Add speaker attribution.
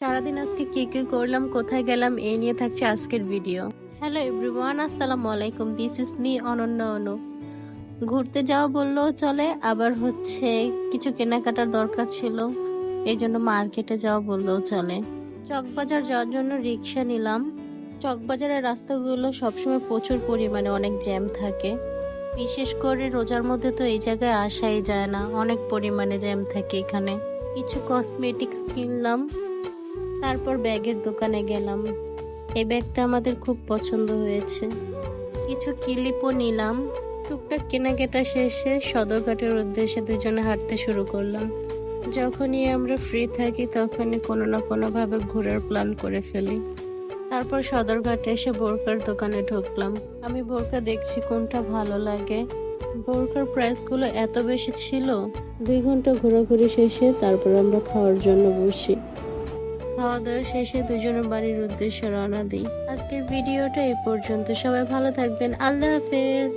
Speaker 1: সারাদিন আজকে কি কি করলাম, কোথায় গেলাম, এই নিয়ে থাকছে আজকের ভিডিও। হ্যালো এভরিওয়ান, আসসালামু আলাইকুম। দিস ইজ মি অনন্য অনু। ঘুরতে যাওয়া বললেও চলে, আবার হচ্ছে কিছু কেনাকাটার দরকার ছিল, এই জন্য মার্কেটে যাওয়া বললেও চলে। চকবাজার যাওয়ার জন্য রিক্সা নিলাম। চকবাজারের রাস্তাগুলো সবসময় প্রচুর পরিমাণে অনেক জ্যাম থাকে, বিশেষ করে রোজার মধ্যে তো এই জায়গায় আসাই যায় না, অনেক পরিমাণে জ্যাম থাকে এখানে। কিছু কসমেটিক্স কিনলাম, তারপর ব্যাগের দোকানে গেলাম। এই ব্যাগটা আমাদের খুব পছন্দ হয়েছে। কিছু ক্লিপও নিলাম। টুকটাক কেনাকাটা শেষে সদরঘাটের উদ্দেশ্যে দুজনে হাঁটতে শুরু করলাম। যখনই আমরা ফ্রি থাকি তখনই কোনো না কোনোভাবে ঘোরার প্ল্যান করে ফেলি। তারপর সদরঘাটে এসে বোরকার দোকানে ঢুকলাম। আমি বোরকা দেখছি কোনটা ভালো লাগে। বোরকার প্রাইসগুলো এত বেশি ছিল। 2 ঘন্টা ঘোরাঘুরি শেষে তারপর আমরা খাওয়ার জন্য বসি। খাওয়া দাওয়া শেষে দুজনের বাড়ির উদ্দেশ্যে রওনা দিই। আজকের ভিডিওটা এই পর্যন্ত। সবাই ভালো থাকবেন। আল্লাহ হাফেজ।